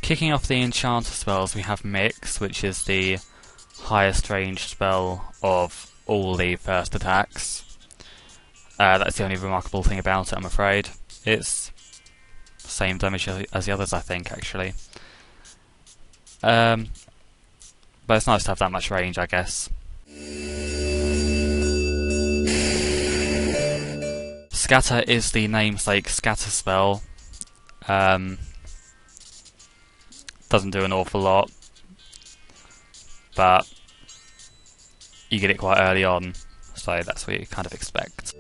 Kicking off the Enchanter spells, we have Mix, which is the highest range spell of all the first attacks. That's the only remarkable thing about it, I'm afraid. It's the same damage as the others, I think, actually. But it's nice to have that much range, I guess. Scatter is the namesake scatter spell. Doesn't do an awful lot, but you get it quite early on, so that's what you kind of expect.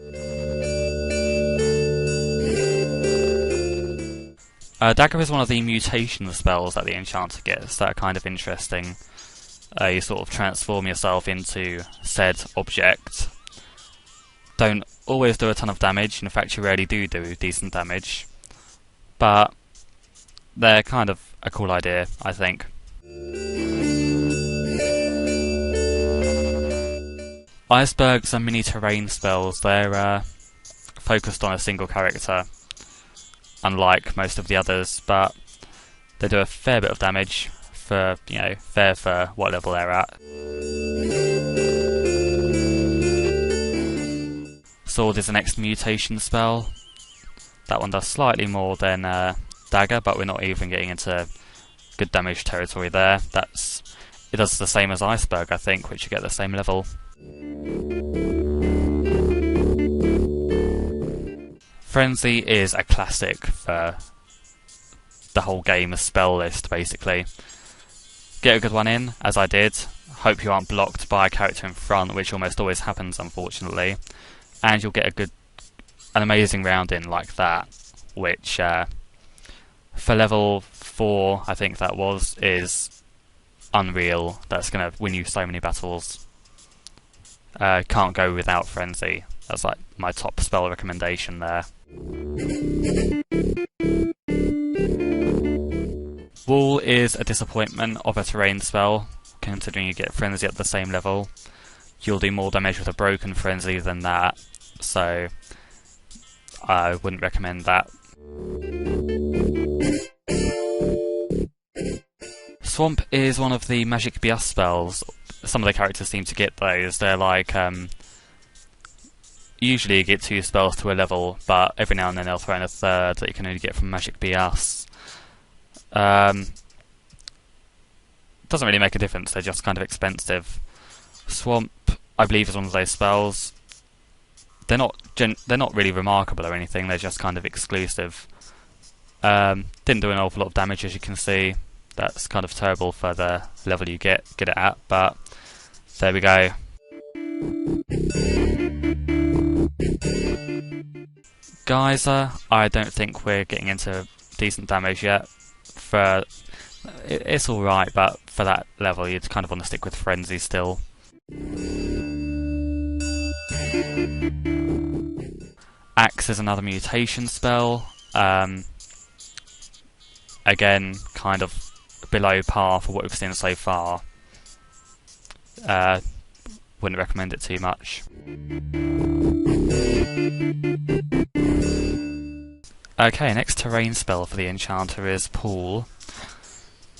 Dagger is one of the mutation spells that the Enchanter gets that are kind of interesting. You sort of transform yourself into said object. Don't always do a ton of damage, in fact you rarely do decent damage, but they're kind of a cool idea, I think. Icebergs are mini terrain spells. They're focused on a single character, unlike most of the others, but they do a fair bit of damage for, fair for what level they're at. Sword is the next mutation spell. That one does slightly more than Dagger, but we're not even getting into good damage territory there. It does the same as Iceberg, I think, which you get the same level. Frenzy is a classic for the whole game of spell list, basically. Get a good one in, as I did. Hope you aren't blocked by a character in front, which almost always happens, unfortunately. And you'll get an amazing round in like that, which for level 4, I think that is unreal. That's going to win you so many battles. Can't go without Frenzy. That's like my top spell recommendation there. Wall is a disappointment of a terrain spell, considering you get Frenzy at the same level. You'll do more damage with a broken Frenzy than that, so I wouldn't recommend that. Swamp is one of the Magic BS spells. Some of the characters seem to get those. They're like, usually you get 2 spells to a level, but every now and then they'll throw in a third that you can only get from Magic BS. Doesn't really make a difference, they're just kind of expensive. Swamp, I believe, is one of those spells. They're not really remarkable or anything, they're just kind of exclusive. Didn't do an awful lot of damage, as you can see. That's kind of terrible for the level you get it at, but there we go. Geyser, I don't think we're getting into decent damage yet. It's alright, but for that level you'd kind of want to stick with Frenzy still. Axe is another mutation spell. Again, kind of below par for what we've seen so far. Wouldn't recommend it too much. Okay, next terrain spell for the Enchanter is Pool,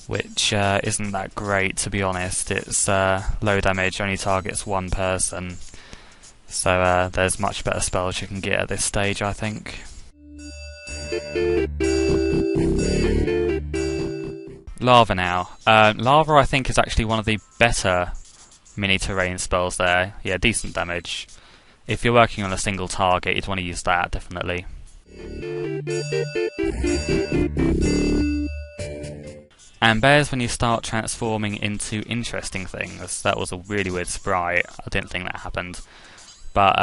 which isn't that great, to be honest. It's low damage, only targets one person, so there's much better spells you can get at this stage, I think. Lava now. Lava, I think, is actually one of the better mini-terrain spells there. Yeah, decent damage. If you're working on a single target, you'd want to use that, definitely. And bears when you start transforming into interesting things. That was a really weird sprite. I didn't think that happened. But,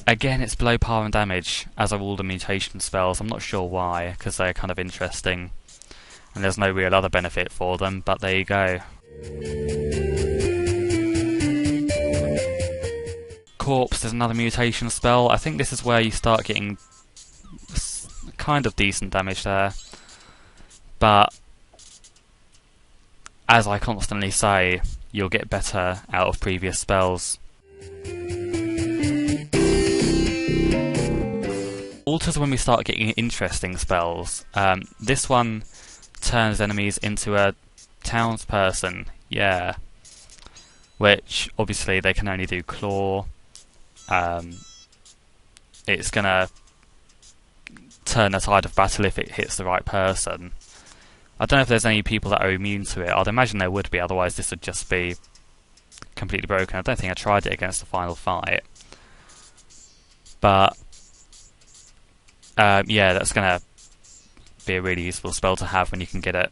again, it's below par in damage, as are all the mutation spells. I'm not sure why, because they're kind of interesting. And there's no real other benefit for them, but there you go. Corpse is another mutation spell. I think this is where you start getting kind of decent damage there. But, as I constantly say, you'll get better out of previous spells. Altars when we start getting interesting spells. This one turns enemies into a townsperson. Yeah. Which, obviously, they can only do claw. It's gonna turn the tide of battle if it hits the right person. I don't know if there's any people that are immune to it. I'd imagine there would be, otherwise this would just be completely broken. I don't think I tried it against the final fight. But, yeah, that's gonna be a really useful spell to have when you can get it.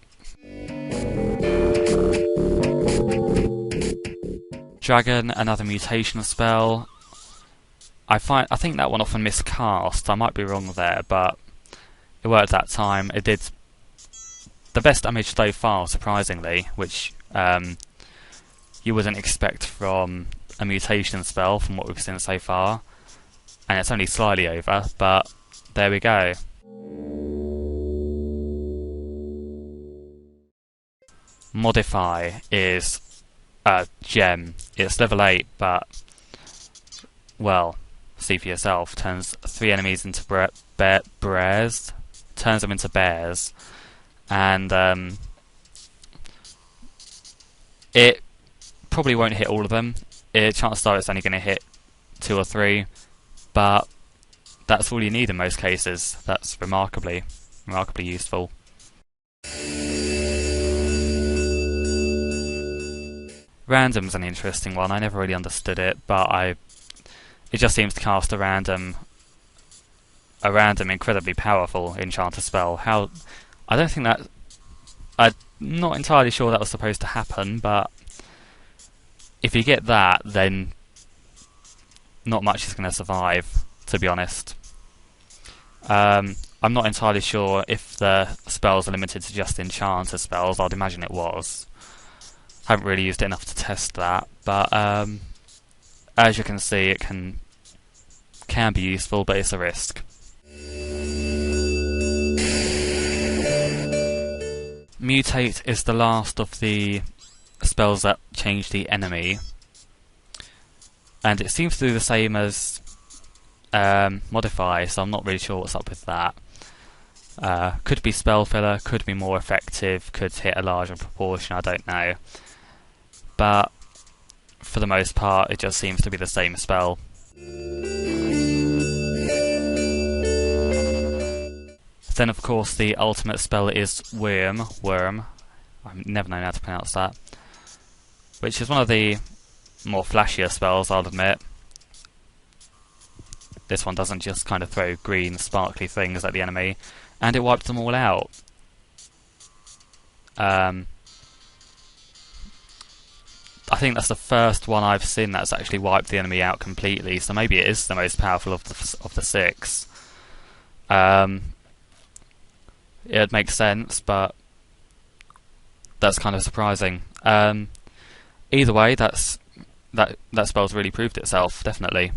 Dragon, another mutation spell. I think that one often miscast. I might be wrong there, but it worked that time. It did the best damage so far, surprisingly, which you wouldn't expect from a mutation spell from what we've seen so far. And it's only slightly over, but there we go. Modify is a gem. It's level 8, but, well, see for yourself. Turns 3 enemies into bears. Turns them into bears. And it probably won't hit all of them. Chances are it's only going to hit 2 or 3. But that's all you need in most cases. That's remarkably useful. Random's an interesting one. I never really understood it, but it just seems to cast a random incredibly powerful Enchanter spell. I don't think that... I'm not entirely sure that was supposed to happen, but if you get that, then not much is going to survive, to be honest. I'm not entirely sure if the spells are limited to just Enchanter spells. I'd imagine it was. Haven't really used it enough to test that, but as you can see, it can be useful, but it's a risk. Mutate is the last of the spells that change the enemy, and it seems to do the same as Modify, so I'm not really sure what's up with that. Could be spell filler, could be more effective, could hit a larger proportion, I don't know. But for the most part, it just seems to be the same spell. Then, of course, the ultimate spell is Worm. I've never known how to pronounce that. Which is one of the more flashier spells, I'll admit. This one doesn't just kind of throw green, sparkly things at the enemy, and it wipes them all out. I think that's the first one I've seen that's actually wiped the enemy out completely, so maybe it is the most powerful of the 6. It makes sense, but that's kind of surprising. Either way, that spell's really proved itself, definitely.